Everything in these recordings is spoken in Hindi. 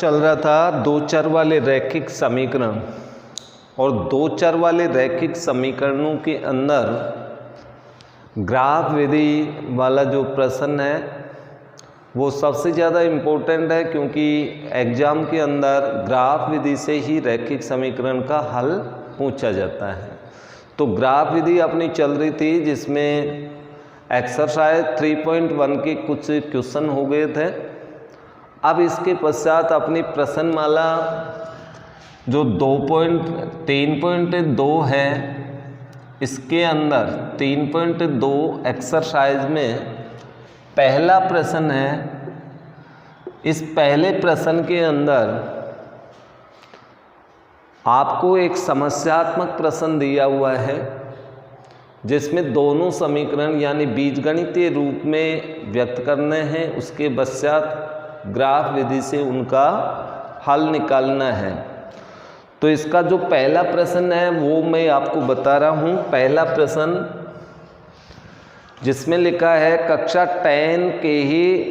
चल रहा था दो चर वाले रैखिक समीकरण, और दो चर वाले रैखिक समीकरणों के अंदर ग्राफ विधि वाला जो प्रश्न है वो सबसे ज़्यादा इम्पोर्टेंट है, क्योंकि एग्ज़ाम के अंदर ग्राफ विधि से ही रैखिक समीकरण का हल पूछा जाता है। तो ग्राफ विधि अपनी चल रही थी, जिसमें एक्सरसाइज 3.1 के कुछ क्वेश्चन हो गए थे। अब इसके पश्चात अपनी प्रश्नमाला जो 3.2 है, इसके अंदर 3.2 एक्सरसाइज में पहला प्रश्न है। इस पहले प्रश्न के अंदर आपको एक समस्यात्मक प्रश्न दिया हुआ है, जिसमें दोनों समीकरण यानी बीजगणितीय रूप में व्यक्त करने हैं। उसके पश्चात ग्राफ विधि से उनका हल निकालना है। तो इसका जो पहला प्रश्न है वो मैं आपको बता रहा हूँ। पहला प्रश्न जिसमें लिखा है कक्षा 10 के ही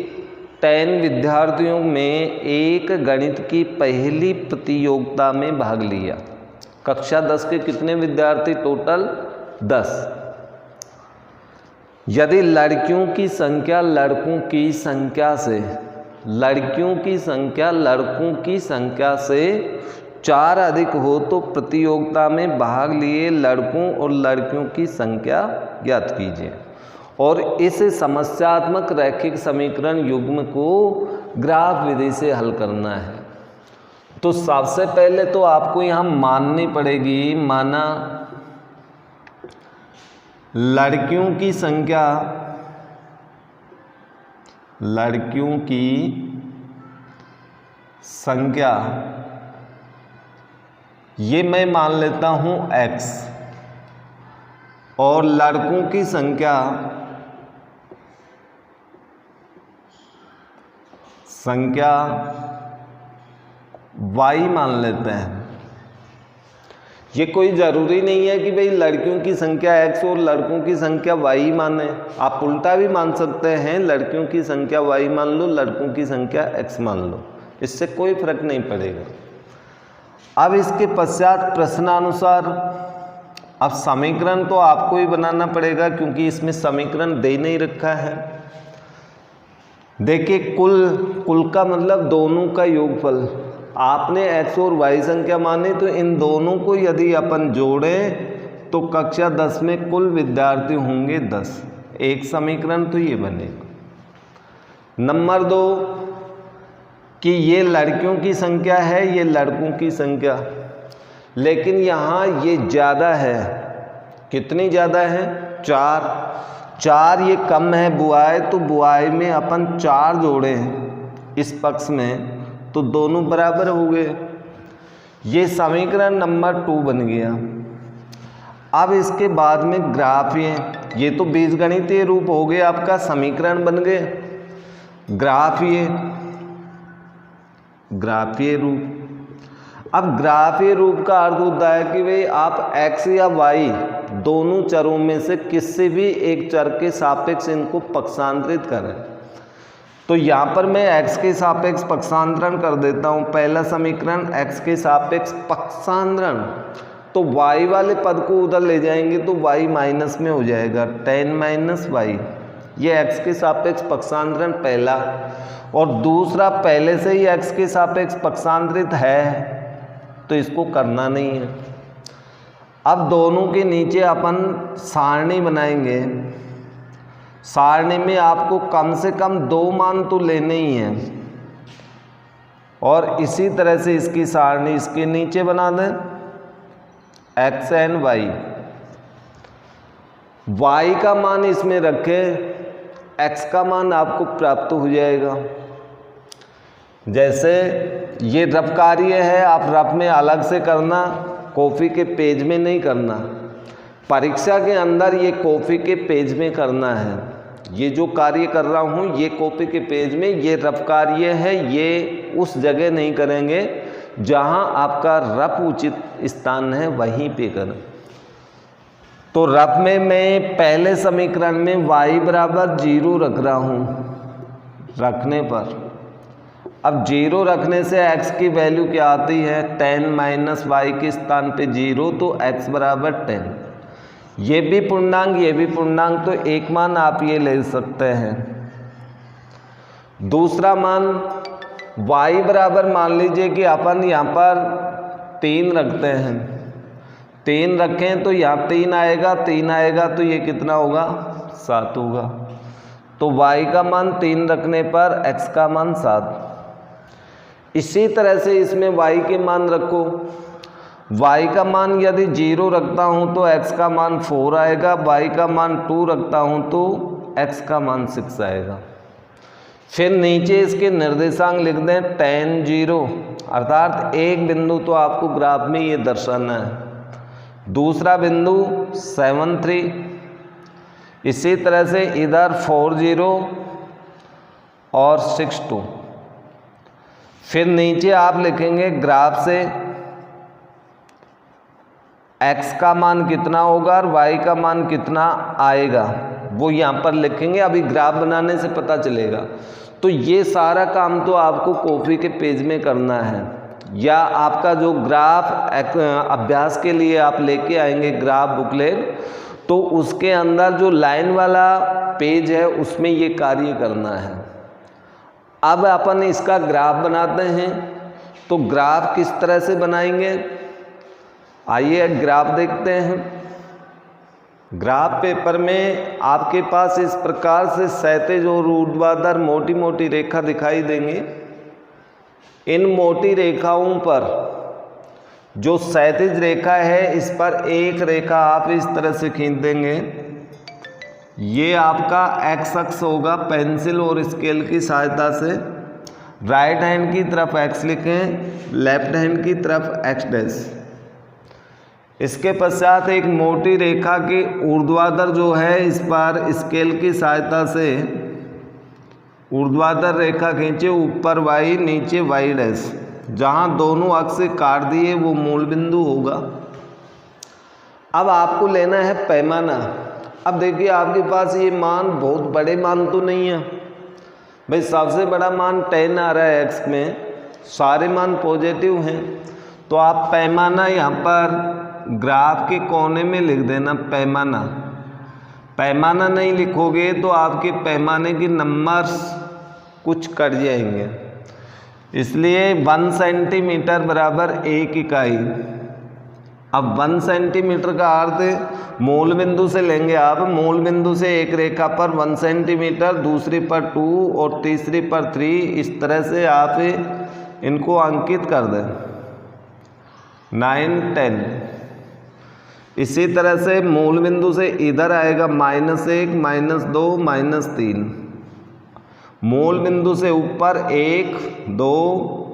10 विद्यार्थियों में एक गणित की पहली प्रतियोगिता में भाग लिया। कक्षा 10 के कितने विद्यार्थी? टोटल 10। यदि लड़कियों की संख्या लड़कों की संख्या से 4 अधिक हो तो प्रतियोगिता में भाग लिए लड़कों और लड़कियों की संख्या ज्ञात कीजिए। और इस समस्यात्मक रैखिक समीकरण युग्म को ग्राफ विधि से हल करना है। तो सबसे पहले तो आपको यहाँ माननी पड़ेगी, माना लड़कियों की संख्या ये मैं मान लेता हूँ x, और लड़कों की संख्या y मान लेते हैं। ये कोई ज़रूरी नहीं है कि भाई लड़कियों की संख्या x और लड़कों की संख्या y माने। आप उल्टा भी मान सकते हैं, लड़कियों की संख्या y मान लो, लड़कों की संख्या x मान लो, इससे कोई फर्क नहीं पड़ेगा। अब इसके पश्चात प्रश्नानुसार अब समीकरण तो आपको ही बनाना पड़ेगा, क्योंकि इसमें समीकरण दे नहीं रखा है। देखिए कुल का मतलब दोनों का योगफल। आपने x और y संख्या माने, तो इन दोनों को यदि अपन जोड़ें तो कक्षा 10 में कुल विद्यार्थी होंगे 10। एक समीकरण तो ये बनेगा। नंबर 2 कि ये लड़कियों की संख्या है, ये लड़कों की संख्या, लेकिन यहाँ ये ज़्यादा है। कितनी ज़्यादा है? 4 ये कम है बुआई, तो बुआई में अपन 4 जोड़े हैं इस पक्ष में, तो दोनों बराबर हो गए। ये समीकरण नंबर 2 बन गया। अब इसके बाद में ग्राफ ये तो बीजगणितीय रूप हो गए, आपका समीकरण बन गए। ग्राफीय रूप। अब ग्राफीय रूप का अर्थ होता है कि भाई आप x या y दोनों चरों में से किसी भी एक चर के सापेक्ष इनको पक्षांतरित करें। तो यहाँ पर मैं x के सापेक्ष पक्षांतरण कर देता हूँ। पहला समीकरण x के सापेक्ष पक्षांतरण, तो y वाले पद को उधर ले जाएंगे तो y माइनस में हो जाएगा, 10 माइनस y। ये x के सापेक्ष पक्षांतरण पहला। और दूसरा पहले से ही x के सापेक्ष पक्षांतरित है, तो इसको करना नहीं है। अब दोनों के नीचे अपन सारणी बनाएंगे। सारणी में आपको कम से कम 2 मान तो लेने ही हैं, और इसी तरह से इसकी सारणी इसके नीचे बना दें, x एंड y का मान इसमें रखें, x का मान आपको प्राप्त हो जाएगा। जैसे ये रफ कार्य है, आप रफ में अलग से करना, कॉपी के पेज में नहीं करना। परीक्षा के अंदर ये कॉपी के पेज में करना है। ये जो कार्य कर रहा हूँ ये कॉपी के पेज में, ये रफ कार्य है, ये उस जगह नहीं करेंगे जहाँ आपका रफ उचित स्थान है, वहीं पे करें। तो रफ में मैं पहले समीकरण में y बराबर 0 रख रहा हूँ। रखने पर अब 0 रखने से x की वैल्यू क्या आती है, 10 माइनस वाई के स्थान पे 0, तो x बराबर 10। ये भी पूर्णांक ये भी पूर्णांक, तो एक मान आप ये ले सकते हैं। दूसरा मान y बराबर, मान लीजिए कि अपन यहाँ पर 3 रखते हैं, 3 रखें तो यहाँ 3 आएगा, 3 आएगा तो ये कितना होगा, 7 होगा। तो y का मान 3 रखने पर x का मान 7। इसी तरह से इसमें y के मान रखो, y का मान यदि 0 रखता हूँ तो x का मान 4 आएगा, y का मान 2 रखता हूँ तो x का मान 6 आएगा। फिर नीचे इसके निर्देशांक लिख दें 10, 0, अर्थात एक बिंदु तो आपको ग्राफ में ये दर्शाना है, दूसरा बिंदु 7, 3, इसी तरह से इधर 4, 0 और 6, 2। फिर नीचे आप लिखेंगे ग्राफ से x का मान कितना होगा और y का मान कितना आएगा, वो यहाँ पर लिखेंगे, अभी ग्राफ बनाने से पता चलेगा। तो ये सारा काम तो आपको कॉपी के पेज में करना है, या आपका जो ग्राफ अभ्यास के लिए आप लेके आएंगे ग्राफ बुकलेट, तो उसके अंदर जो लाइन वाला पेज है उसमें ये कार्य करना है। अब अपन इसका ग्राफ बनाते हैं, तो ग्राफ किस तरह से बनाएंगे, आइए ग्राफ देखते हैं। ग्राफ पेपर में आपके पास इस प्रकार से क्षैतिज और ऊर्ध्वाधर मोटी मोटी रेखा दिखाई देंगी। इन मोटी रेखाओं पर जो क्षैतिज रेखा है, इस पर एक रेखा आप इस तरह से खींच देंगे। ये आपका x अक्ष होगा, पेंसिल और स्केल की सहायता से राइट हैंड की तरफ x लिखें, लेफ्ट हैंड की तरफ x डैश। इसके पश्चात एक मोटी रेखा की ऊर्ध्वाधर जो है, इस पर स्केल की सहायता से ऊर्ध्वाधर रेखा खींचे, ऊपर y नीचे y डैश। जहाँ दोनों अक्ष काट दिए वो मूल बिंदु होगा। अब आपको लेना है पैमाना। अब देखिए आपके पास ये मान बहुत बड़े मान तो नहीं है भाई, सबसे बड़ा मान 10 आ रहा है x में, सारे मान पॉजिटिव हैं, तो आप पैमाना यहाँ पर ग्राफ के कोने में लिख देना पैमाना। पैमाना नहीं लिखोगे तो आपके पैमाने के नंबर्स कुछ कट जाएंगे, इसलिए 1 सेंटीमीटर बराबर 1 इकाई। अब 1 सेंटीमीटर का अर्थ मूल बिंदु से लेंगे आप, मूल बिंदु से एक रेखा पर 1 सेंटीमीटर, दूसरी पर 2 और तीसरी पर 3, इस तरह से आप इनको अंकित कर दें 9, 10। इसी तरह से मूल बिंदु से इधर आएगा -1, -2, -3। मूल बिंदु से ऊपर 1, 2,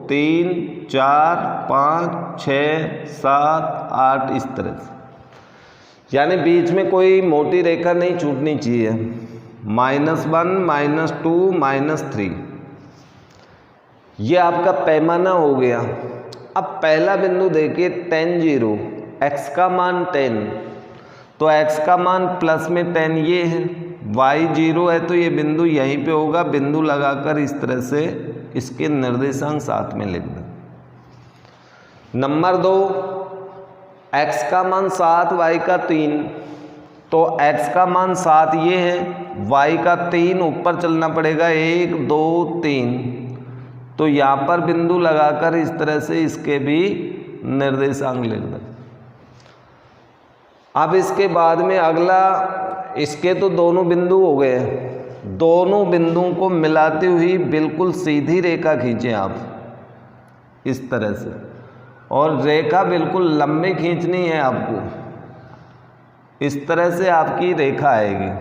3, 4, 5, 6, 7, 8, इस तरह से, यानी बीच में कोई मोटी रेखा नहीं छूटनी चाहिए। -1, -2, -3, ये आपका पैमाना हो गया। अब पहला बिंदु देखिए 10, 0, x का मान 10, तो x का मान प्लस में 10 ये है, y 0 है तो ये बिंदु यहीं पे होगा। बिंदु लगाकर इस तरह से इसके निर्देशांक साथ में लिख दें। नंबर 2, x का मान 7, y का 3, तो x का मान 7 ये है, y का 3 ऊपर चलना पड़ेगा, 1, 2, 3, तो यहाँ पर बिंदु लगाकर इस तरह से इसके भी निर्देशांक लिख दें। अब इसके बाद में अगला, इसके तो दोनों बिंदु हो गए, दोनों बिंदुओं को मिलाती हुई बिल्कुल सीधी रेखा खींचें आप इस तरह से, और रेखा बिल्कुल लंबी खींचनी है आपको, इस तरह से आपकी रेखा आएगी।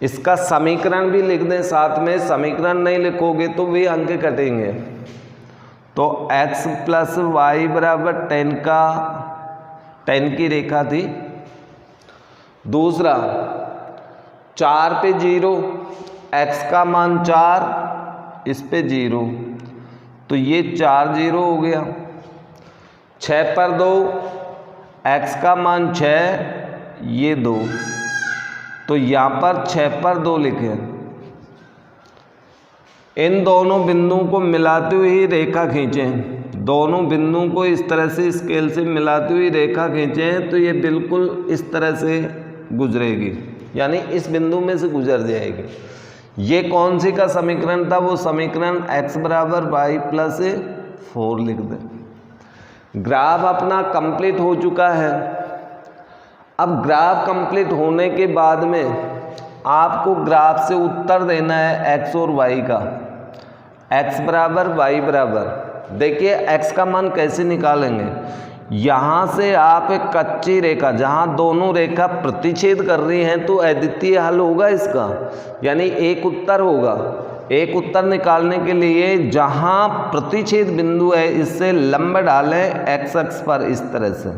इसका समीकरण भी लिख दें साथ में, समीकरण नहीं लिखोगे तो भी अंक कटेंगे। तो x + y बराबर 10 की रेखा थी। दूसरा 4 पे 0, x का मान 4, इस पे 0, तो ये 4, 0 हो गया। 6 पर 2, x का मान 6, ये 2, तो यहाँ पर 6 पर 2 लिखें। इन दोनों बिंदुओं को मिलाते हुए ही रेखा खींचें। दोनों बिंदुओं को इस तरह से स्केल से मिलाते हुए रेखा खींचें तो ये बिल्कुल इस तरह से गुजरेगी, यानी इस बिंदु में से गुजर जाएगी। ये कौन सी का समीकरण था? वो समीकरण x बराबर y प्लस 4 लिख दें। ग्राफ अपना कंप्लीट हो चुका है। अब ग्राफ कंप्लीट होने के बाद में आपको ग्राफ से उत्तर देना है x और y का। x बराबर y बराबर, देखिए x का मान कैसे निकालेंगे। यहाँ से आप एक कच्ची रेखा, जहाँ दोनों रेखा प्रतिच्छेद कर रही हैं, तो अद्वितीय हल होगा इसका, यानी एक उत्तर होगा। एक उत्तर निकालने के लिए जहाँ प्रतिच्छेद बिंदु है इससे लंब डालें x अक्ष पर इस तरह से,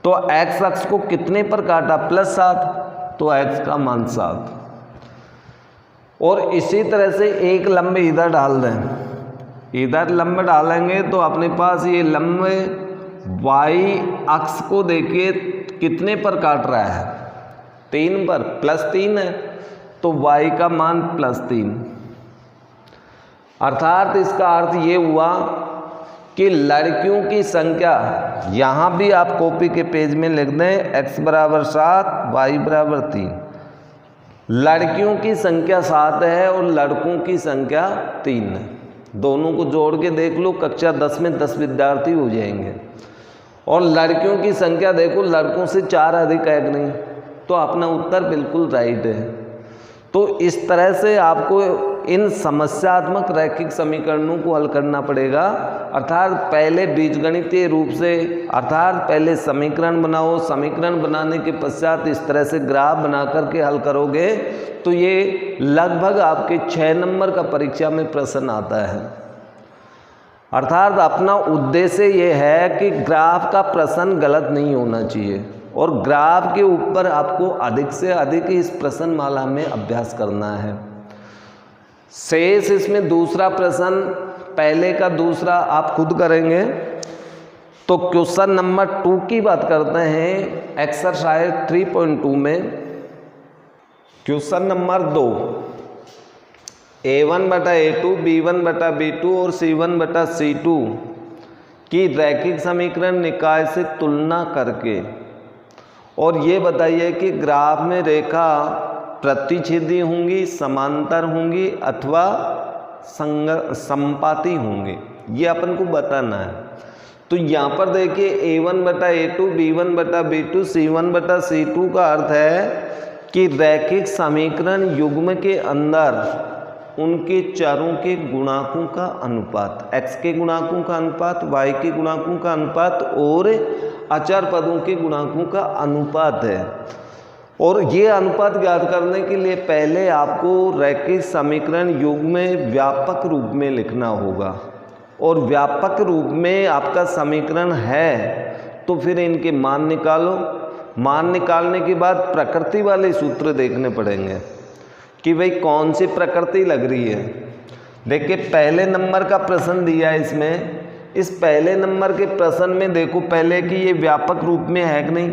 तो x अक्ष को कितने पर काटा? +7, तो x का मान 7। और इसी तरह से एक लंब इधर डाल दें। इधर लंब डालेंगे तो अपने पास ये लंब y अक्ष को देखिए कितने पर काट रहा है? 3 पर, +3 है, तो y का मान +3। अर्थात इसका अर्थ ये हुआ कि लड़कियों की संख्या, यहाँ भी आप कॉपी के पेज में लिख दें x बराबर 7, y बराबर 3। लड़कियों की संख्या 7 है और लड़कों की संख्या 3 है। दोनों को जोड़ के देख लो, कक्षा 10 में 10 विद्यार्थी हो जाएंगे। और लड़कियों की संख्या देखो, लड़कों से 4 अधिक है कि नहीं, तो अपना उत्तर बिल्कुल राइट है। तो इस तरह से आपको इन समस्यात्मक रैखिक समीकरणों को हल करना पड़ेगा। अर्थात पहले बीजगणितीय रूप से, अर्थात पहले समीकरण बनाओ, समीकरण बनाने के पश्चात इस तरह से ग्राफ बना करके हल करोगे तो ये लगभग आपके 6 नंबर का परीक्षा में प्रश्न आता है। अर्थात अपना उद्देश्य ये है कि ग्राफ का प्रश्न गलत नहीं होना चाहिए और ग्राफ के ऊपर आपको अधिक से अधिक इस प्रश्न माला में अभ्यास करना है। शेष इसमें दूसरा प्रश्न, पहले का दूसरा आप खुद करेंगे। तो क्वेश्चन नंबर 2 की बात करते हैं एक्सरसाइज 3.2 में। क्वेश्चन नंबर 2, A1/A2, B1/B2 और C1/C2 की रैखिक समीकरण निकाय से तुलना करके और ये बताइए कि ग्राफ में रेखा प्रतिच्छेदी होंगी, समांतर होंगी अथवा संपाती होंगी, ये अपन को बताना है। तो यहाँ पर देखिए A1/A2, B1/B2, C1/C2 का अर्थ है कि रैखिक समीकरण युग्म के अंदर उनके चरों के गुणांकों का अनुपात, x के गुणांकों का अनुपात, y के गुणांकों का अनुपात और अचर पदों के गुणांकों का अनुपात है। और ये अनुपात ज्ञात करने के लिए पहले आपको रैखिक समीकरण युग्म में व्यापक रूप में लिखना होगा। और व्यापक रूप में आपका समीकरण है तो फिर इनके मान निकालो। मान निकालने के बाद प्रकृति वाले सूत्र देखने पड़ेंगे कि भाई कौन सी प्रकृति लग रही है। देखिए पहले नंबर का प्रश्न दिया है इसमें, इस पहले नंबर के प्रश्न में देखो पहले कि ये व्यापक रूप में है कि नहीं।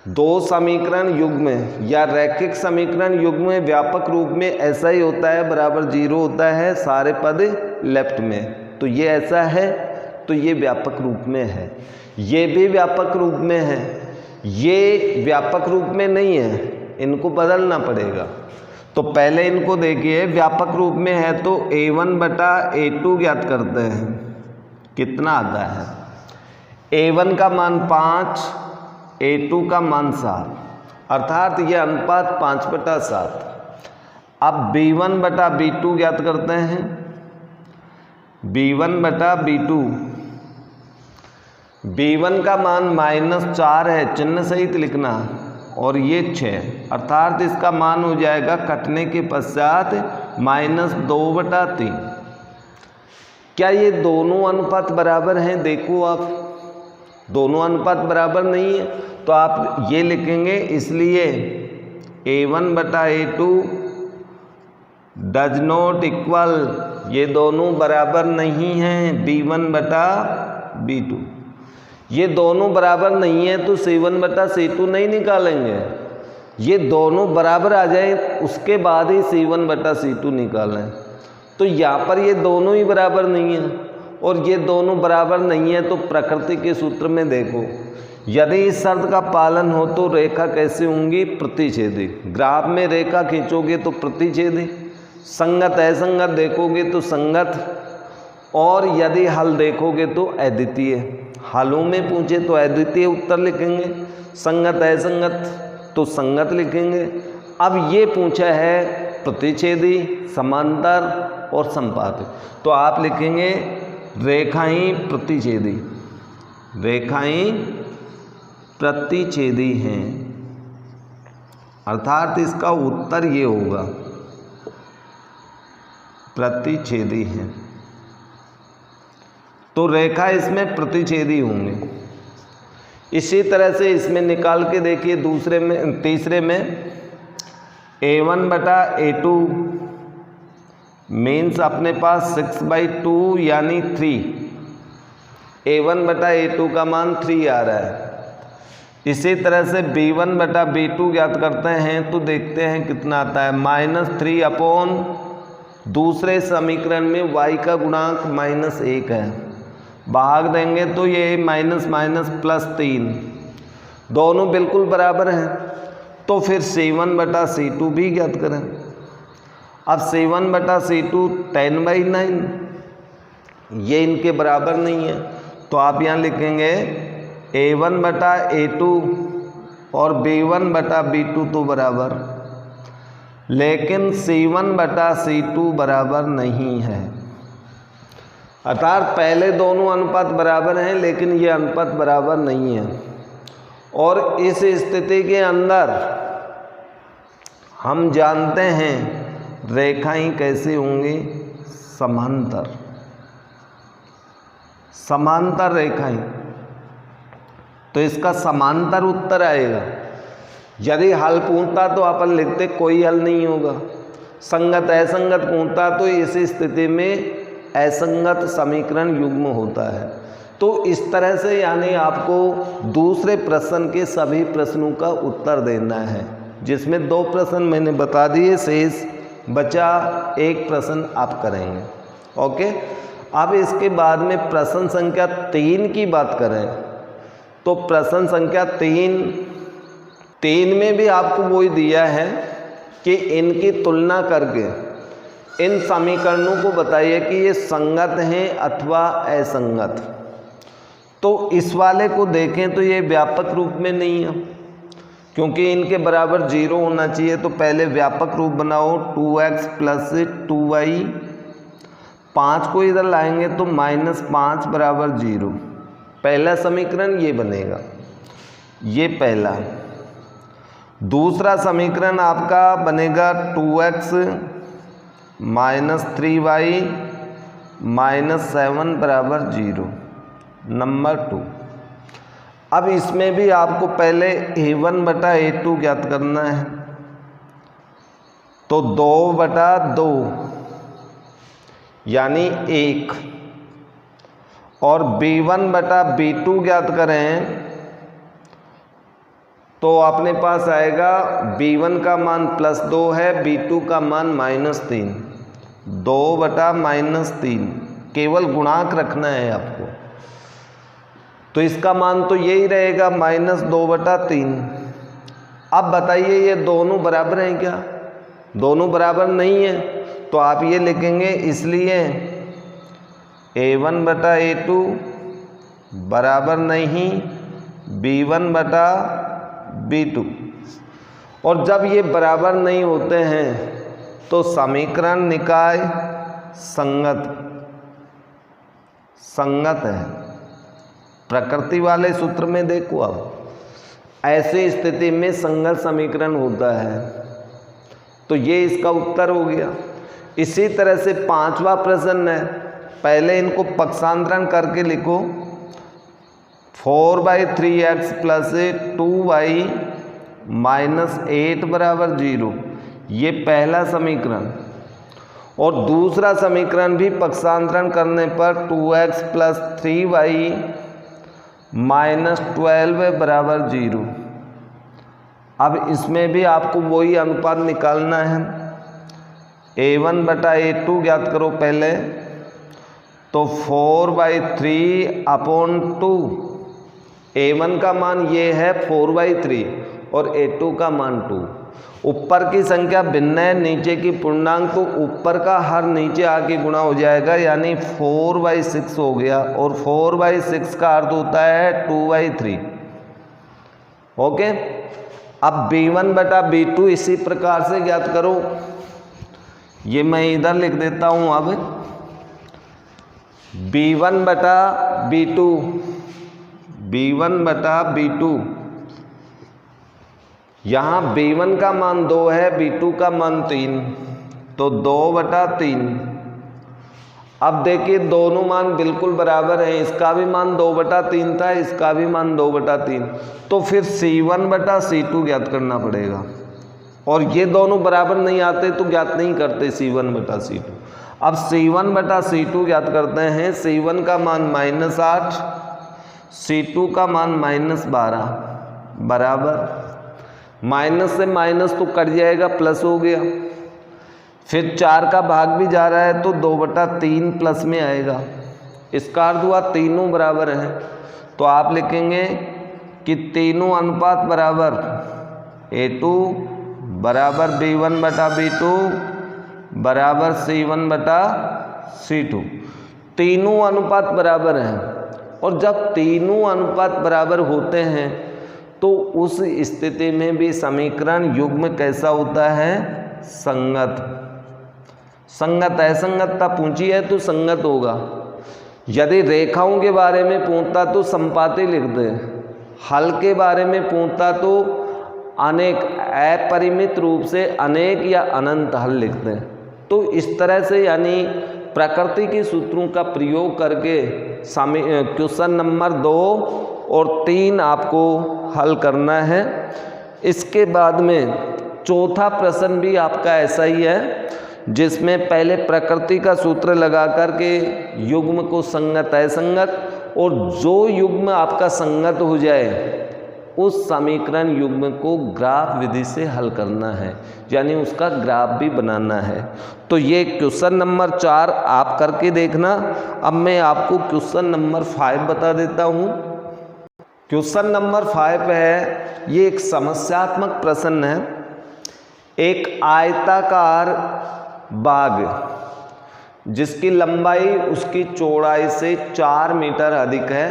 दो समीकरण युग्म या रैखिक समीकरण युग्म में व्यापक रूप में ऐसा ही होता है, बराबर 0 होता है, सारे पद लेफ्ट में, तो ये ऐसा है, तो ये व्यापक रूप में है। ये भी व्यापक रूप में है, ये व्यापक रूप में नहीं है, इनको बदलना पड़ेगा। तो पहले इनको देखिए, व्यापक रूप में है तो A1/A2 ज्ञात करते हैं, कितना आता है। A1 का मान 5, A2 का मान 7, अर्थात ये अनुपात 5/7। अब B1/B2 ज्ञात करते हैं। B1/B2, B1 का मान -4 है, चिन्ह सहित लिखना, और ये 6, अर्थात इसका मान हो जाएगा कटने के पश्चात -2/3। क्या ये दोनों अनुपात बराबर हैं? देखो आप, दोनों अनुपात बराबर नहीं है तो आप ये लिखेंगे, इसलिए A1/A2 डज नॉट इक्वल, ये दोनों बराबर नहीं हैं B1/B2। ये दोनों बराबर नहीं है तो C1/C2 नहीं निकालेंगे, ये दोनों बराबर आ जाए उसके बाद ही C1/C2 निकालें। तो यहाँ पर ये दोनों ही बराबर नहीं है, और ये दोनों बराबर नहीं है तो प्रकृति के सूत्र में देखो, यदि इस शर्त का पालन हो तो रेखा कैसे होंगी? प्रतिच्छेदी। ग्राफ में रेखा खींचोगे तो प्रतिच्छेदी, संगत असंगत देखोगे तो संगत, और यदि हल देखोगे तो अद्वितीय। हलों में पूछे तो अद्वितीय उत्तर लिखेंगे, संगत असंगत तो संगत लिखेंगे। अब ये पूछा है प्रतिच्छेदी, समांतर और संपाती, तो आप लिखेंगे रेखाएं प्रतिच्छेदी, रेखाएं प्रतिच्छेदी हैं, अर्थात इसका उत्तर ये होगा प्रतिच्छेदी हैं। तो रेखा इसमें प्रतिच्छेदी होंगे। इसी तरह से इसमें निकाल के देखिए दूसरे में, तीसरे में a1/a2 मीन्स अपने पास 6/2 यानी 3, a1/a2 का मान 3 आ रहा है। इसी तरह से b1/b2 ज्ञात करते हैं तो देखते हैं कितना आता है, -3 अपॉन दूसरे समीकरण में y का गुणांक -1 है, भाग देंगे तो ये माइनस माइनस +3, दोनों बिल्कुल बराबर हैं। तो फिर c1/c2 भी ज्ञात करें। अब c1/c2 10/9, ये इनके बराबर नहीं है, तो आप यहाँ लिखेंगे a1/a2 और b1/b2 तो बराबर, लेकिन c1/c2 बराबर नहीं है। अर्थात पहले दोनों अनुपात बराबर हैं लेकिन ये अनुपात बराबर नहीं है, और इस स्थिति के अंदर हम जानते हैं रेखाएं कैसे होंगी? समांतर, समांतर रेखाएं। तो इसका समांतर उत्तर आएगा। यदि हल पूछता तो अपन लिखते कोई हल नहीं होगा, संगत असंगत पूछता तो इस स्थिति में असंगत समीकरण युग्म होता है। तो इस तरह से यानी आपको दूसरे प्रश्न के सभी प्रश्नों का उत्तर देना है, जिसमें 2 प्रश्न मैंने बता दिए, शेष बचा 1 प्रश्न आप करेंगे। ओके, अब इसके बाद में प्रश्न संख्या 3 की बात करें तो प्रश्न संख्या 3 में भी आपको वही दिया है कि इनकी तुलना करके इन समीकरणों को बताइए कि ये संगत हैं अथवा असंगत। तो इस वाले को देखें तो ये व्यापक रूप में नहीं है, क्योंकि इनके बराबर 0 होना चाहिए। तो पहले व्यापक रूप बनाओ, 2x + 2y, 5 को इधर लाएंगे तो -5 = 0। पहला समीकरण ये बनेगा, ये पहला। दूसरा समीकरण आपका बनेगा 2x - 3y - 7 = 0, नंबर 2। अब इसमें भी आपको पहले a1/a2 ज्ञात करना है, तो 2/2 यानी 1, और b1/b2 ज्ञात करें तो अपने पास आएगा b1 का मान +2 है, b2 का मान -3, 2/-3, केवल गुणांक रखना है आपको। तो इसका मान तो यही रहेगा -2/3। अब बताइए ये दोनों बराबर हैं क्या? दोनों बराबर नहीं है, तो आप ये लिखेंगे इसलिए a1/a2 बराबर नहीं b1/b2। और जब ये बराबर नहीं होते हैं तो समीकरण निकाय संगत है। प्रकृति वाले सूत्र में देखो, अब ऐसी स्थिति में संगत समीकरण होता है, तो ये इसका उत्तर हो गया। इसी तरह से 5वां प्रश्न है, पहले इनको पक्षांतरण करके लिखो, 4/3x + 2y - 8 = 0, ये पहला समीकरण। और दूसरा समीकरण भी पक्षांतरण करने पर 2x + 3y - 12 = 0। अब इसमें भी आपको वही अनुपात निकालना है, A1 बटा A2 ज्ञात करो पहले, तो 4/3 अपॉन 2। A1 का मान ये है 4/3 और A2 का मान 2। ऊपर की संख्या भिन्न है, नीचे की पूर्णांक, तो ऊपर का हर नीचे आके गुणा हो जाएगा, यानी 4/6 हो गया। और 4/6 का अर्थ होता है 2/3। ओके, अब B1 बटा B2 इसी प्रकार से ज्ञात करो। ये मैं इधर लिख देता हूं। अब B1 बटा B2, B1 बटा B2, यहां B1 का मान 2 है, B2 का मान 3, तो 2/3। अब देखिए दोनों मान बिल्कुल बराबर हैं, इसका भी मान 2/3 था, इसका भी मान 2/3, तो फिर C1 बटा C2 ज्ञात करना पड़ेगा। और ये दोनों बराबर नहीं आते तो ज्ञात नहीं करते C1 बटा C2। अब C1 बटा C2 ज्ञात करते हैं। C1 का मान -8, C2 का मान -12, बराबर माइनस से माइनस तो कट जाएगा, प्लस हो गया। फिर 4 का भाग भी जा रहा है तो 2/3 प्लस में आएगा। इसका अर्थ हुआ तीनों बराबर हैं, तो आप लिखेंगे कि तीनों अनुपात बराबर A2 बराबर B1 बटा B2 बराबर C1 बटा C2। तीनों अनुपात बराबर हैं, और जब तीनों अनुपात बराबर होते हैं तो उस स्थिति में भी समीकरण युग्म कैसा होता है? संगत। संगत है, संगतता पूछी है तो संगत होगा। यदि रेखाओं के बारे में पूछता तो संपाती लिख दे, हल के बारे में पूछता तो अनेक, अपरिमित रूप से अनेक या अनंत हल लिख दें। तो इस तरह से यानी प्रकृति के सूत्रों का प्रयोग करके क्वेश्चन नंबर 2 और 3 आपको हल करना है। इसके बाद में चौथा प्रश्न भी आपका ऐसा ही है, जिसमें पहले प्रकृति का सूत्र लगा करके युग्म को संगत असंगत, और जो युग्म आपका संगत हो जाए उस समीकरण युग्म को ग्राफ विधि से हल करना है, यानी उसका ग्राफ भी बनाना है। तो ये क्वेश्चन नंबर 4 आप करके देखना। अब मैं आपको क्वेश्चन नंबर 5 बता देता हूँ। क्वेश्चन नंबर 5 है, ये एक समस्यात्मक प्रश्न है। एक आयताकार बाग जिसकी लंबाई उसकी चौड़ाई से 4 मीटर अधिक है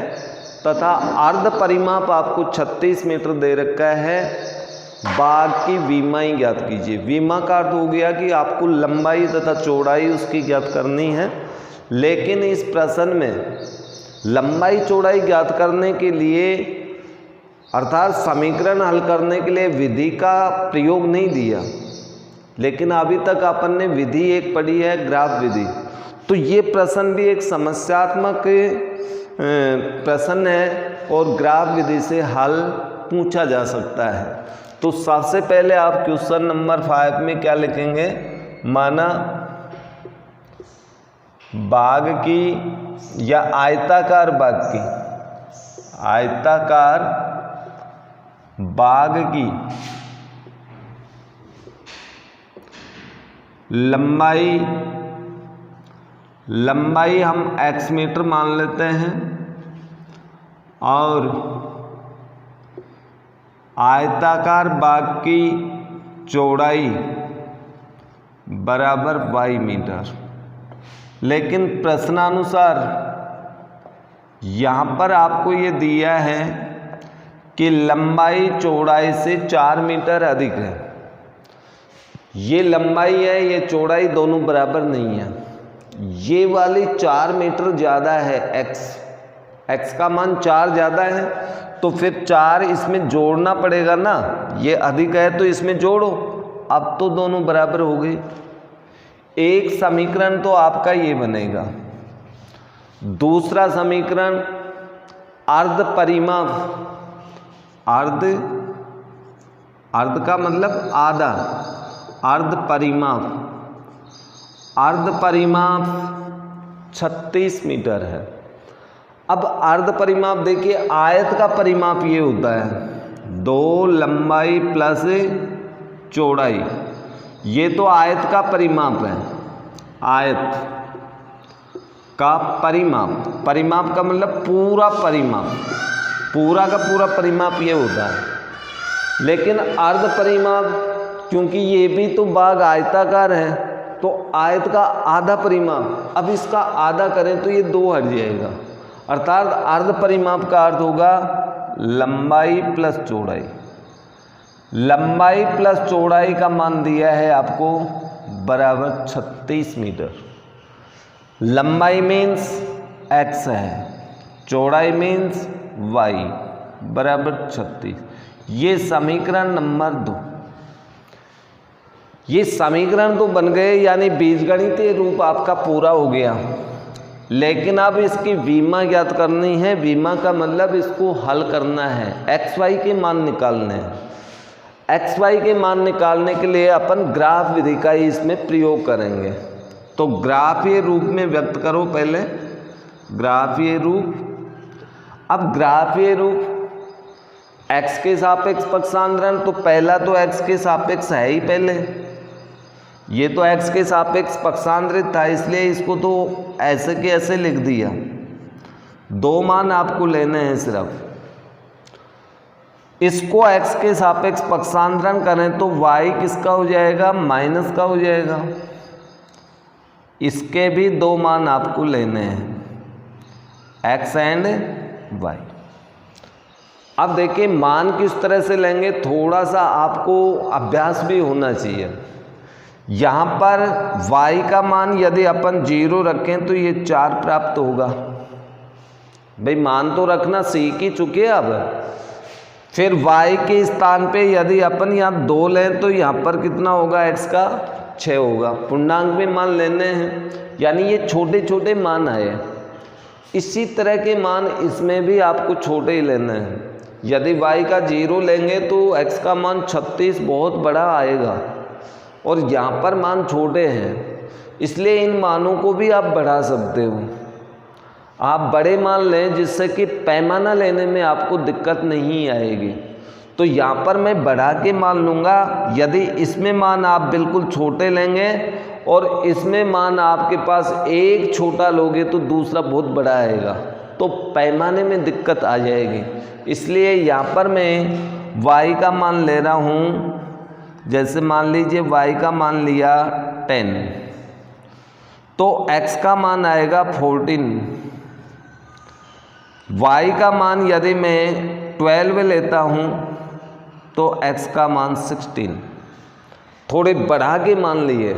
तथा अर्ध परिमाप आपको 36 मीटर दे रखा है। बाग की विमाई ज्ञात कीजिए। विमा का अर्थ हो गया कि आपको लंबाई तथा चौड़ाई उसकी ज्ञात करनी है, लेकिन इस प्रश्न में लंबाई चौड़ाई ज्ञात करने के लिए अर्थात समीकरण हल करने के लिए विधि का प्रयोग नहीं दिया, लेकिन अभी तक अपन ने विधि एक पढ़ी है, ग्राफ विधि। तो ये प्रश्न भी एक समस्यात्मक प्रश्न है और ग्राफ विधि से हल पूछा जा सकता है। तो सबसे पहले आप क्वेश्चन नंबर 5 में क्या लिखेंगे? माना बाग की या आयताकार बाग की, आयताकार बाग की लंबाई हम x मीटर मान लेते हैं और आयताकार बाग की चौड़ाई बराबर y मीटर। लेकिन प्रश्नानुसार यहाँ पर आपको ये दिया है कि लंबाई चौड़ाई से 4 मीटर अधिक है। ये लंबाई है, ये चौड़ाई दोनों बराबर नहीं है। ये वाली 4 मीटर ज़्यादा है, x का मान 4 ज़्यादा है, तो फिर 4 इसमें जोड़ना पड़ेगा ना। ये अधिक है तो इसमें जोड़ो, अब तो दोनों बराबर हो गए। एक समीकरण तो आपका ये बनेगा। दूसरा समीकरण अर्ध परिमाप, अर्ध का मतलब आधा, अर्ध परिमाप 36 मीटर है। अब अर्ध परिमाप देखिए, आयत का परिमाप ये होता है 2 लंबाई प्लस चौड़ाई, ये तो आयत का परिमाप है, आयत का परिमाप, परिमाप का मतलब पूरा परिमाप, पूरा का पूरा परिमाप ये होता है। लेकिन अर्ध परिमाप, क्योंकि ये भी तो भाग आयताकार है, तो आयत का आधा परिमाप, अब इसका आधा करें तो ये 2 हट जाएगा, अर्थात अर्ध परिमाप का अर्थ होगा लंबाई प्लस चौड़ाई। लंबाई प्लस चौड़ाई का मान दिया है आपको बराबर 36 मीटर। लंबाई मीन्स x है, चौड़ाई मीन्स y बराबर 36। ये समीकरण नंबर 2। ये समीकरण तो बन गए, यानी बीजगणितीय रूप आपका पूरा हो गया। लेकिन अब इसकी विमा ज्ञात करनी है। विमा का मतलब इसको हल करना है, एक्स वाई के मान निकालने हैं। एक्स वाई के मान निकालने के लिए अपन ग्राफ विधि का ही इसमें प्रयोग करेंगे। तो ग्राफीय रूप में व्यक्त करो पहले, ग्राफीय रूप। अब ग्राफीय रूप x के सापेक्ष पक्षांतरण, तो पहला तो x के सापेक्ष है ही पहले, ये तो x के सापेक्ष पक्षांतरित था, इसलिए इसको तो ऐसे के ऐसे लिख दिया। 2 मान आपको लेने हैं सिर्फ। इसको x के सापेक्ष पक्षांतरण करें तो y किसका हो जाएगा, माइनस का हो जाएगा। इसके भी 2 मान आपको लेने हैं, x एंड y। अब देखिए मान किस तरह से लेंगे, थोड़ा सा आपको अभ्यास भी होना चाहिए। यहाँ पर y का मान यदि अपन 0 रखें तो ये 4 प्राप्त होगा। भाई मान तो रखना सीख ही चुके अब। फिर y के स्थान पे यदि अपन यहाँ 2 लें तो यहाँ पर कितना होगा, x का 6 होगा। पूर्णांक में मान लेने हैं, यानी ये छोटे छोटे मान आए। इसी तरह के मान इसमें भी आपको छोटे ही लेने हैं। यदि y का 0 लेंगे तो x का मान 36 बहुत बड़ा आएगा, और यहाँ पर मान छोटे हैं, इसलिए इन मानों को भी आप बढ़ा सकते हो। आप बड़े मान लें जिससे कि पैमाना लेने में आपको दिक्कत नहीं आएगी। तो यहाँ पर मैं बढ़ा के मान लूँगा। यदि इसमें मान आप बिल्कुल छोटे लेंगे और इसमें मान आपके पास एक छोटा लोगे तो दूसरा बहुत बड़ा आएगा, तो पैमाने में दिक्कत आ जाएगी। इसलिए यहाँ पर मैं y का मान ले रहा हूँ, जैसे मान लीजिए y का मान लिया 10, तो x का मान आएगा 14। y का मान यदि मैं 12 लेता हूँ तो x का मान 16। थोड़े बढ़ा के मान लिए।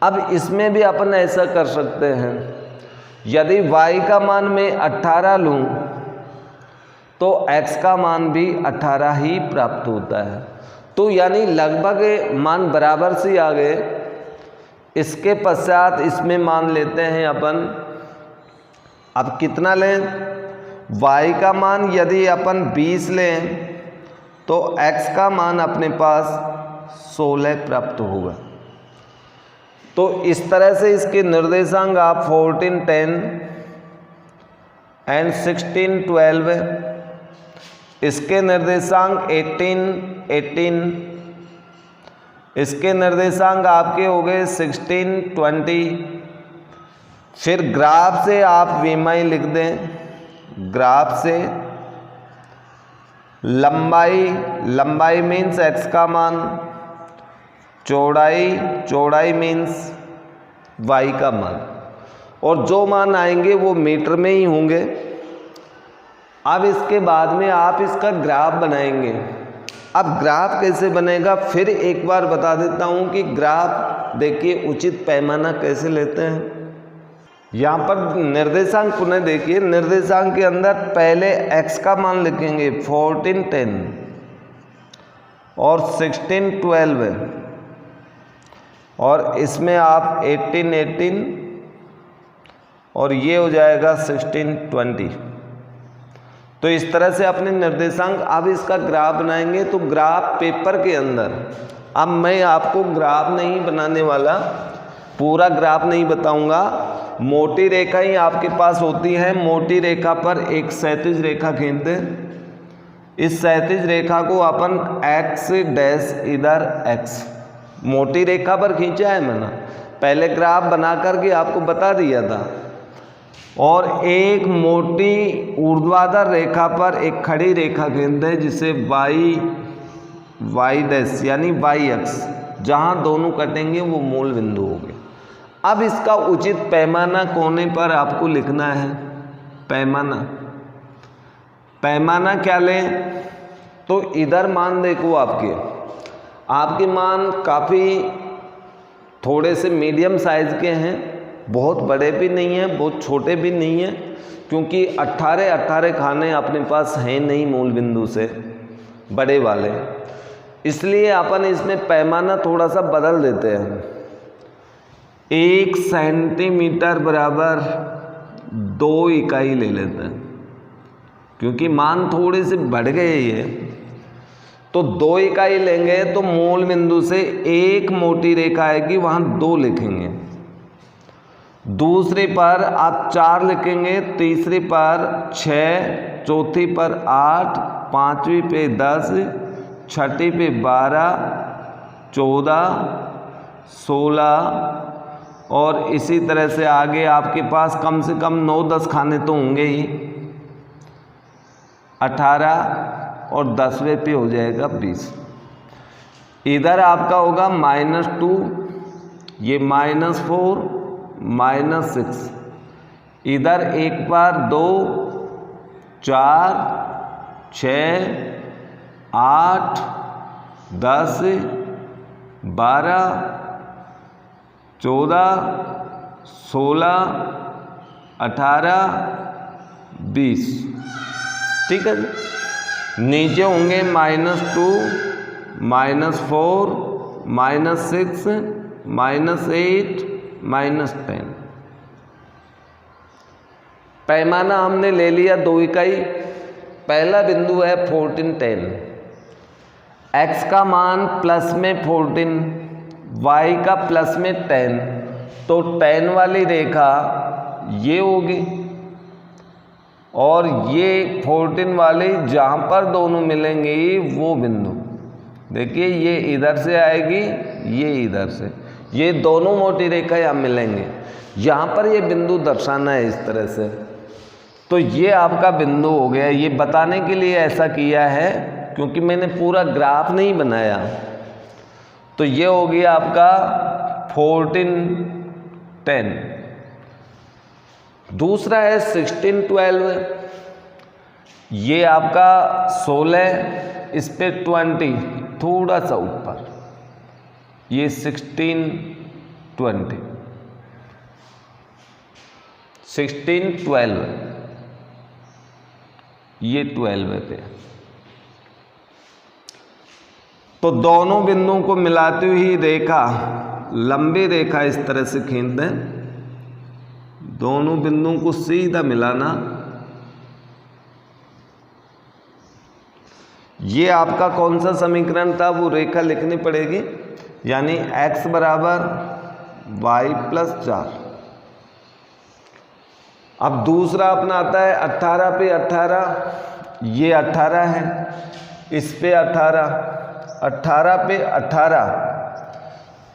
अब इसमें भी अपन ऐसा कर सकते हैं, यदि y का मान मैं 18 लूँ तो x का मान भी 18 ही प्राप्त होता है। तो यानी लगभग मान बराबर से आ गए। इसके पश्चात इसमें मान लेते हैं अपन, अब कितना लें, y का मान यदि अपन 20 लें तो x का मान अपने पास 16 प्राप्त होगा। तो इस तरह से इसके निर्देशांक आप 14, 10 एंड 16, 12, इसके निर्देशांक 18, 18, इसके निर्देशांक आपके हो गए 16, 20। फिर ग्राफ से आप विमाई लिख दें। ग्राफ से लंबाई, लंबाई मीन्स x का मान, चौड़ाई, चौड़ाई मीन्स y का मान, और जो मान आएंगे वो मीटर में ही होंगे। अब इसके बाद में आप इसका ग्राफ बनाएंगे। अब ग्राफ कैसे बनेगा फिर एक बार बता देता हूँ कि ग्राफ देखिए उचित पैमाना कैसे लेते हैं। यहाँ पर निर्देशांक पुनः देखिए, निर्देशांक के अंदर पहले x का मान लिखेंगे 14, 10 और 16, 12, और इसमें आप 18, 18 और ये हो जाएगा 16, 20। तो इस तरह से अपने निर्देशांक, अब इसका ग्राफ बनाएंगे। तो ग्राफ पेपर के अंदर, अब मैं आपको ग्राफ नहीं बनाने वाला, पूरा ग्राफ नहीं बताऊंगा। मोटी रेखा ही आपके पास होती है। मोटी रेखा पर एक क्षैतिज रेखा खींच दें। इस क्षैतिज रेखा को अपन x डैश इधर x, मोटी रेखा पर खींचा है मैंने, पहले ग्राफ बना करके आपको बता दिया था। और एक मोटी ऊर्ध्वाधर रेखा पर एक खड़ी रेखा खींचते हैं जिसे वाई डैश यानी वाई अक्ष, जहाँ दोनों कटेंगे वो मूल बिंदु हो गए। अब इसका उचित पैमाना कोने पर आपको लिखना है। पैमाना क्या लें, तो इधर मान देखो आपके मान काफ़ी थोड़े से मीडियम साइज के हैं, बहुत बड़े भी नहीं हैं, बहुत छोटे भी नहीं हैं, क्योंकि 18 खाने अपने पास हैं नहीं मूल बिंदु से बड़े वाले, इसलिए अपन इसमें पैमाना थोड़ा सा बदल देते हैं। 1 सेंटीमीटर बराबर 2 इकाई ले लेते हैं, क्योंकि मान थोड़े से बढ़ गए ये, तो 2 इकाई लेंगे तो मूल बिंदु से एक मोटी रेखा आएगी, वहाँ 2 लिखेंगे। दूसरे पर आप 4 लिखेंगे, तीसरे पर 6, चौथी पर 8, पांचवी पे 10, छठी पे 12, 14, 16 और इसी तरह से आगे आपके पास कम से कम 9-10 खाने तो होंगे ही, 18 और 10वें पे हो जाएगा 20। इधर आपका होगा -2, ये -4, -6, इधर एक बार 2, 4, 6, 8, 10, 12, 14, 16, 18, 20। ठीक है जी। नीचे होंगे -2, -4, -6, -8, -10। पैमाना हमने ले लिया 2 इकाई। पहला बिंदु है 14, 10। x का मान प्लस में 14, y का प्लस में 10, तो 10 वाली रेखा ये होगी और ये 14 वाली जहाँ पर दोनों मिलेंगे वो बिंदु, देखिए ये इधर से आएगी, ये इधर से, ये दोनों मोटी रेखा यहाँ मिलेंगे, यहाँ पर ये बिंदु दर्शाना है इस तरह से। तो ये आपका बिंदु हो गया। ये बताने के लिए ऐसा किया है क्योंकि मैंने पूरा ग्राफ नहीं बनाया। तो ये हो गया आपका 14, 10। दूसरा है 16, 12। ये आपका 16, इस पे 20 थोड़ा सा ऊपर, ये 16, 20, 16, 12, ये 12 पे। तो दोनों बिंदुओं को मिलाती हुई रेखा, लंबी रेखा इस तरह से खींचते हैं, दोनों बिंदुओं को सीधा मिलाना। ये आपका कौन सा समीकरण था, वो रेखा लिखनी पड़ेगी, यानी x बराबर y + 4। अब दूसरा अपना आता है 18 पे 18, ये 18 है, इस पे 18, 18 पे 18,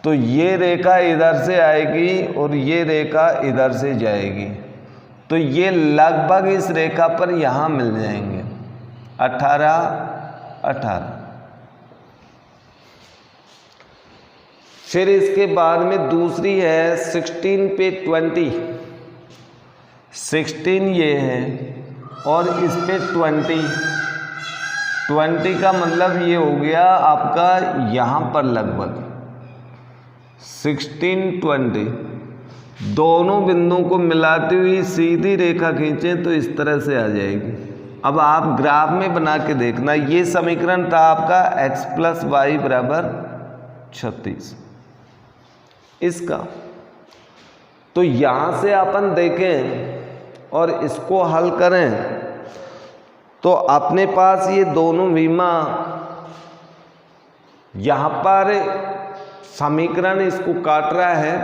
तो ये रेखा इधर से आएगी और ये रेखा इधर से जाएगी, तो ये लगभग इस रेखा पर यहाँ मिल जाएंगे, 18, 18। फिर इसके बाद में दूसरी है 16 पे 20, 16 ये है और इस पे 20, 20 का मतलब ये हो गया आपका यहाँ पर लगभग 16, 20। दोनों बिंदुओं को मिलाती हुई सीधी रेखा खींचें तो इस तरह से आ जाएगी। अब आप ग्राफ में बना के देखना, ये समीकरण था आपका x + y बराबर 36 इसका। तो यहाँ से अपन देखें और इसको हल करें तो अपने पास ये दोनों विमा, यहाँ पर समीकरण इसको काट रहा है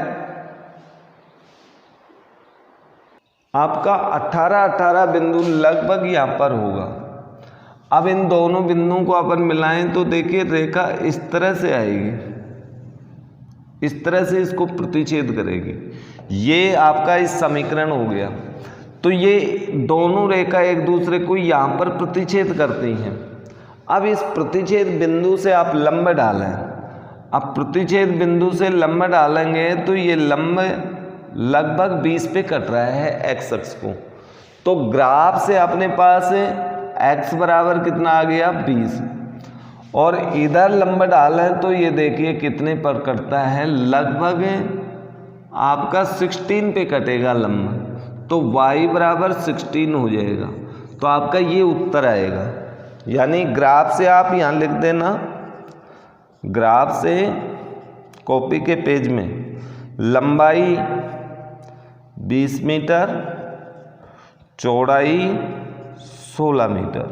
आपका 18, 18 बिंदु लगभग यहाँ पर होगा। अब इन दोनों बिंदुओं को अपन मिलाएं तो देखिए रेखा इस तरह से आएगी, इस तरह से इसको प्रतिच्छेद करेगी। ये आपका इस समीकरण हो गया। तो ये दोनों रेखा एक दूसरे को यहाँ पर प्रतिच्छेद करती हैं। अब इस प्रतिच्छेद बिंदु से आप लंब डालें। अब प्रतिच्छेद बिंदु से लंब डालेंगे तो ये लंब लगभग 20 पे कट रहा है x अक्ष को। तो ग्राफ से अपने पास x बराबर कितना आ गया 20, और इधर लंब डालें तो ये देखिए कितने पर कटता है, लगभग आपका 16 पे कटेगा लंब। तो y बराबर 16 हो जाएगा। तो आपका ये उत्तर आएगा। यानी ग्राफ से आप यहाँ लिख देना, ग्राफ से कॉपी के पेज में लंबाई 20 मीटर, चौड़ाई 16 मीटर,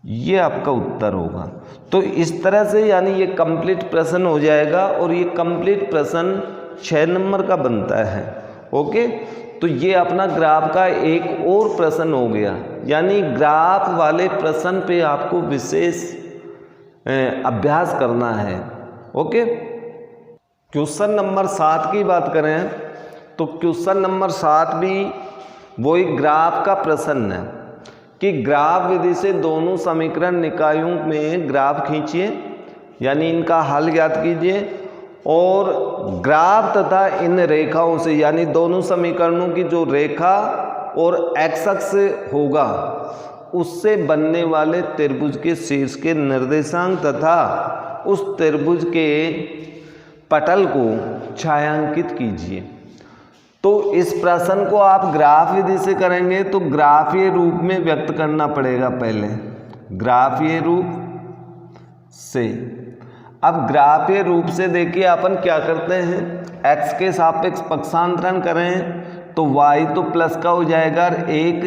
ये आपका उत्तर होगा। तो इस तरह से यानी ये कंप्लीट प्रश्न हो जाएगा, और ये कंप्लीट प्रश्न 6 नंबर का बनता है। ओके, तो ये अपना ग्राफ का एक और प्रश्न हो गया। यानी ग्राफ वाले प्रश्न पे आपको विशेष अभ्यास करना है। ओके, क्वेश्चन नंबर 7 की बात करें तो क्वेश्चन नंबर 7 भी वही ग्राफ का प्रश्न है कि ग्राफ विधि से दोनों समीकरण निकायों में ग्राफ खींचिए, यानी इनका हल ज्ञात कीजिए, और ग्राफ तथा इन रेखाओं से यानी दोनों समीकरणों की जो रेखा और x अक्ष होगा उससे बनने वाले त्रिभुज के शीर्ष के निर्देशांक तथा उस त्रिभुज के पटल को छायांकित कीजिए। तो इस प्रश्न को आप ग्राफ विधि से करेंगे तो ग्राफीय रूप में व्यक्त करना पड़ेगा पहले, ग्राफीय रूप से। अब ग्राफीय रूप से देखिए अपन क्या करते हैं, x के सापेक्ष पक्षांतरण करें तो y तो प्लस का हो जाएगा और 1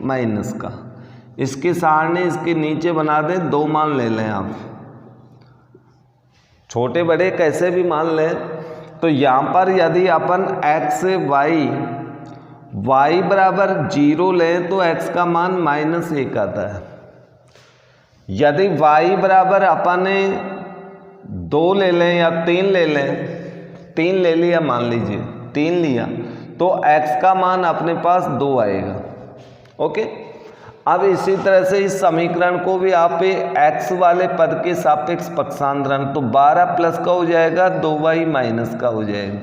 माइनस का। इसके सारणी इसके नीचे बना दें, 2 मान ले लें आप, छोटे बड़े कैसे भी मान लें। तो यहाँ पर यदि अपन x y बराबर 0 लें तो x का मान -1 आता है। यदि y बराबर अपन 2 ले लें या 3 ले लें, 3 ले लिया, मान लीजिए 3 लिया, तो x का मान अपने पास 2 आएगा। ओके, अब इसी तरह से इस समीकरण को भी आप x वाले पद के सापेक्ष पक्षांतरण, तो 12 प्लस का हो जाएगा, 2y माइनस का हो जाएगा।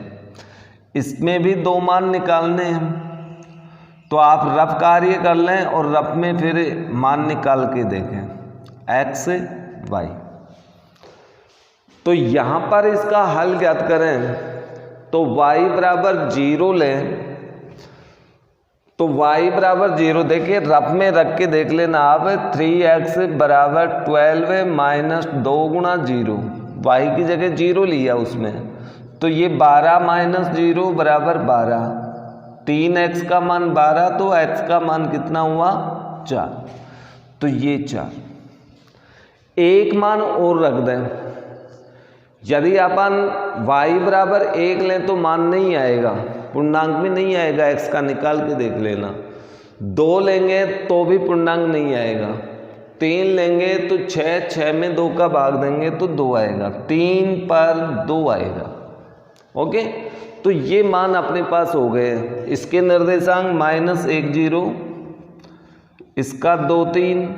इसमें भी 2 मान निकालने हैं, तो आप रफ कार्य कर लें और रफ में फिर मान निकाल के देखें x y। तो यहाँ पर इसका हल ज्ञात करें तो y बराबर 0 लें, तो y बराबर 0 देखिए रफ में रख के देख लेना आप, 3x बराबर 12 माइनस 2 गुणा 0, y की जगह 0 लिया उसमें, तो ये 12 माइनस 0 बराबर 12, 3x का मान 12, तो x का मान कितना हुआ 4, तो ये 4। एक मान और रख दें, यदि अपन y बराबर 1 लें तो मान नहीं आएगा, पूर्णांक में नहीं आएगा, x का निकाल के देख लेना। 2 लेंगे तो भी पूर्णांक नहीं आएगा, 3 लेंगे तो 6 में 2 का भाग देंगे तो 2 आएगा, 3 पर 2 आएगा। ओके, तो ये मान अपने पास हो गए। इसके निर्देशांक -1 0, इसका 2 3,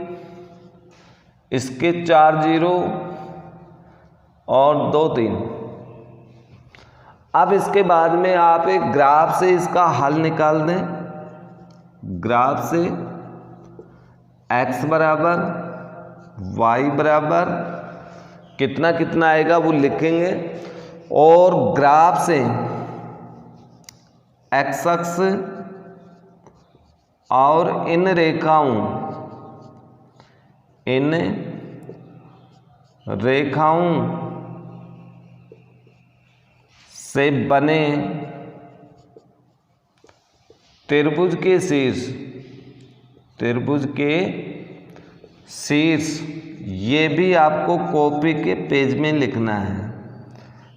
इसके 4 0 और 2 3। अब इसके बाद में आप एक ग्राफ से इसका हल निकाल दें। ग्राफ से x बराबर y बराबर कितना कितना आएगा वो लिखेंगे, और ग्राफ से x अक्ष और इन रेखाओं से बने त्रिभुज के शीर्ष, ये भी आपको कॉपी के पेज में लिखना है।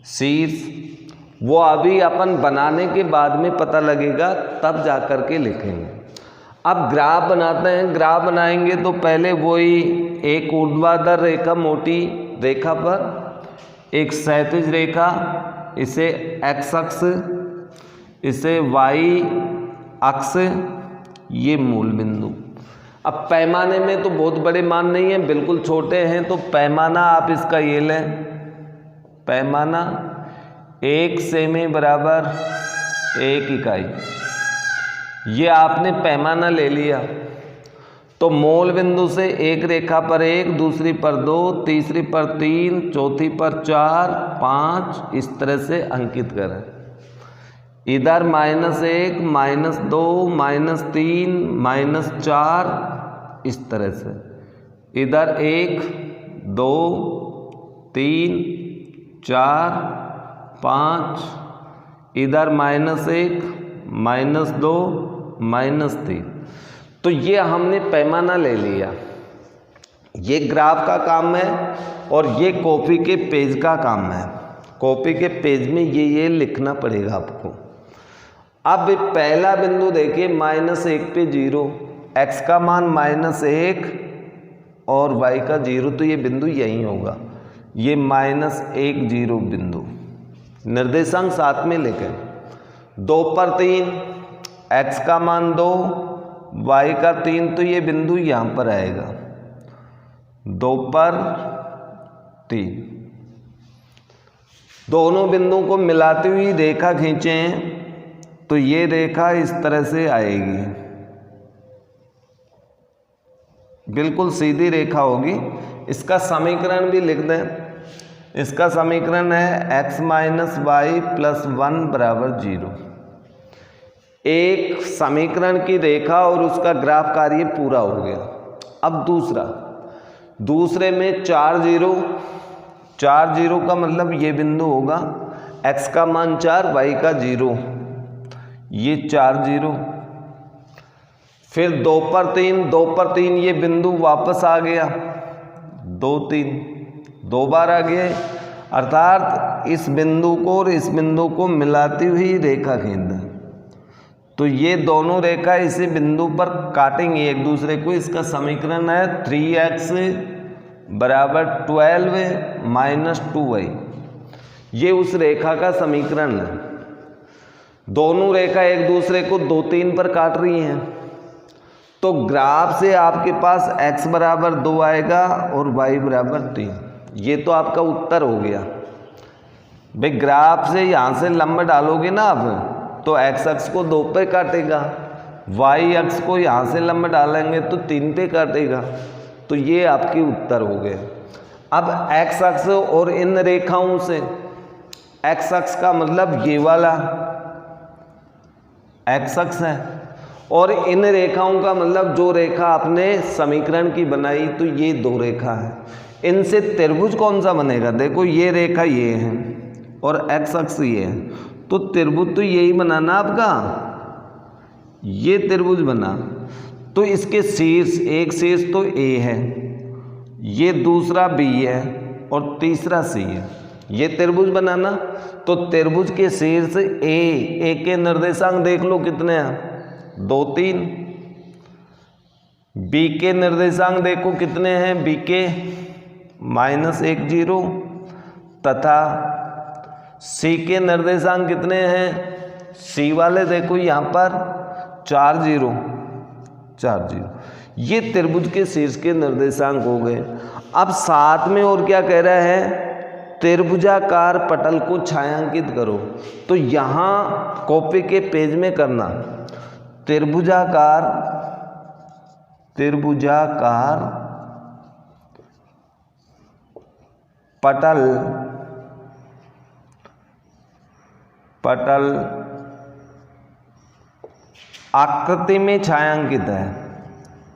शीर्ष वो अभी अपन बनाने के बाद में पता लगेगा, तब जा कर के लिखेंगे। अब ग्राफ बनाते हैं। ग्राफ बनाएंगे तो पहले वही एक ऊर्ध्वाधर रेखा मोटी रेखा पर एक क्षैतिज रेखा, इसे एक्स अक्ष, इसे वाई अक्ष, ये मूल बिंदु। अब पैमाने में तो बहुत बड़े मान नहीं हैं, बिल्कुल छोटे हैं, तो पैमाना आप इसका ये लें, पैमाना 1 सेमी बराबर 1 इकाई, ये आपने पैमाना ले लिया। तो मूल बिंदु से एक रेखा पर 1, दूसरी पर 2, तीसरी पर 3, चौथी पर 4, 5, इस तरह से अंकित करें। इधर -1, -2, -3, -4, इस तरह से। इधर 1, 2, 3, 4, 5, इधर -1, -2, -3। तो ये हमने पैमाना ले लिया। ये ग्राफ का काम है और ये कॉपी के पेज का काम है। कॉपी के पेज में ये लिखना पड़ेगा आपको। अब पहला बिंदु देखिए -1 पे 0, x का मान -1 और y का 0, तो ये बिंदु यहीं होगा। ये -1, 0 बिंदु, निर्देशांक साथ में लेकर 2 पर 3, x का मान 2, y का 3, तो ये बिंदु यहाँ पर आएगा 2 पर 3। दोनों बिंदुओं को मिलाती हुई रेखा खींचें तो ये रेखा इस तरह से आएगी, बिल्कुल सीधी रेखा होगी। इसका समीकरण भी लिख दें। इसका समीकरण है x - y + 1 बराबर 0। एक समीकरण की रेखा और उसका ग्राफ कार्य पूरा हो गया। अब दूसरे में 4 0 का मतलब ये बिंदु होगा, x का मान 4, y का 0, ये 4 0। फिर 2 पर 3 ये बिंदु वापस आ गया, 2 3, 2 बार आ गए, अर्थात इस बिंदु को और इस बिंदु को मिलाती हुई रेखा खींच दें तो ये दोनों रेखा इसी बिंदु पर काटेंगे एक दूसरे को। इसका समीकरण है 3x बराबर 12 - 2y, ये उस रेखा का समीकरण है। दोनों रेखा एक दूसरे को 2 3 पर काट रही हैं, तो ग्राफ से आपके पास x बराबर 2 आएगा और y बराबर 3। ये तो आपका उत्तर हो गया। भाई ग्राफ से यहाँ से लंब डालोगे ना आप, तो x अक्ष को 2 पे काटेगा, y अक्ष को यहाँ से लंब डालेंगे तो 3 पे काटेगा। तो ये आपके उत्तर हो गए। अब x अक्ष और इन रेखाओं से, x अक्ष का मतलब ये वाला x अक्ष है और इन रेखाओं का मतलब जो रेखा आपने समीकरण की बनाई, तो ये 2 रेखा है। इनसे त्रिभुज कौन सा बनेगा? देखो ये रेखा ये है और x अक्ष ये है, तो त्रिभुज तो यही बनाना आपका, ये त्रिभुज बना। तो इसके शीर्ष, एक शीर्ष तो A है, ये दूसरा B है और तीसरा C है, ये त्रिभुज बनाना। तो त्रिभुज के शीर्ष A के निर्देशांक देख लो कितने हैं, 2 3। B के निर्देशांक देखो कितने हैं, B के -1 0 तथा C के निर्देशांक कितने हैं, C वाले देखो यहाँ पर 4 0 4 0। ये त्रिभुज के शीर्ष के निर्देशांक हो गए। अब साथ में और क्या कह रहा है, त्रिभुजाकार पटल को छायांकित करो। तो यहाँ कॉपी के पेज में करना, त्रिभुजाकार पटल आकृति में छायांकित है,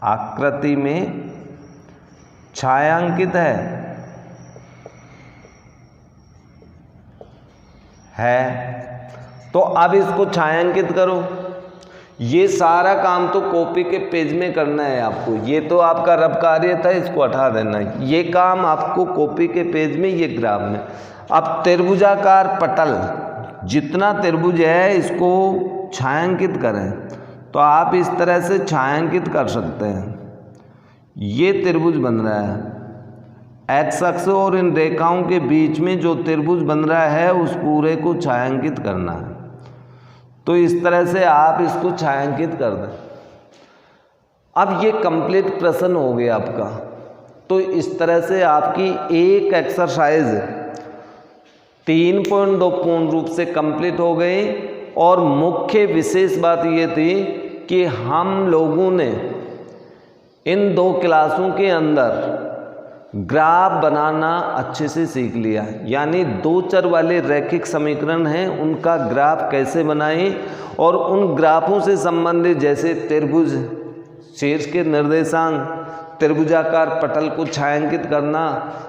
आकृति में छायांकित है। तो अब इसको छायांकित करो। ये सारा काम तो कॉपी के पेज में करना है आपको। ये तो आपका रब कार्य था, इसको हटा देना है। ये काम आपको कॉपी के पेज में, ये ग्राफ में। अब त्रिभुजाकार पटल, जितना त्रिभुज है इसको छायांकित करें, तो आप इस तरह से छायांकित कर सकते हैं। ये त्रिभुज बन रहा है, एक्स अक्ष और इन रेखाओं के बीच में जो त्रिभुज बन रहा है उस पूरे को छायांकित करना है। तो इस तरह से आप इसको छायांकित कर दें। अब ये कंप्लीट प्रश्न हो गया आपका। तो इस तरह से आपकी एक एक्सरसाइज 3.2 पूर्ण रूप से कंप्लीट हो गई। और मुख्य विशेष बात ये थी कि हम लोगों ने इन 2 क्लासों के अंदर ग्राफ बनाना अच्छे से सीख लिया। यानी 2 चर वाले रैखिक समीकरण हैं, उनका ग्राफ कैसे बनाएं और उन ग्राफों से संबंधित जैसे त्रिभुज, शीर्ष के निर्देशांक, त्रिभुजाकार पटल को छायांकित करना,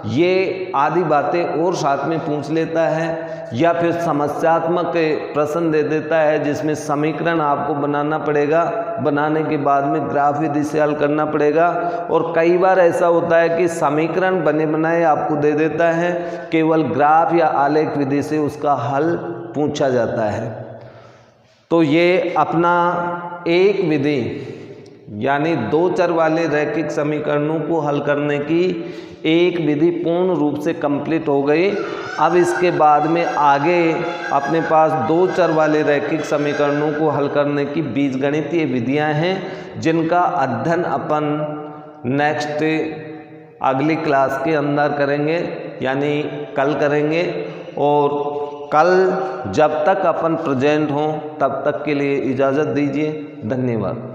ये आदि बातें और साथ में पूछ लेता है। या फिर समस्यात्मक प्रश्न दे देता है जिसमें समीकरण आपको बनाना पड़ेगा, बनाने के बाद में ग्राफ विधि से हल करना पड़ेगा। और कई बार ऐसा होता है कि समीकरण बने बनाए आपको दे देता है, केवल ग्राफ या आलेख विधि से उसका हल पूछा जाता है। तो ये अपना एक विधि यानी 2 चर वाले रैखिक समीकरणों को हल करने की एक विधि पूर्ण रूप से कंप्लीट हो गई। अब इसके बाद में आगे अपने पास 2 चर वाले रैखिक समीकरणों को हल करने की बीजगणितीय विधियां हैं, जिनका अध्ययन अपन नेक्स्ट अगली क्लास के अंदर करेंगे, यानी कल करेंगे। और कल जब तक अपन प्रेजेंट हों तब तक के लिए इजाज़त दीजिए। धन्यवाद।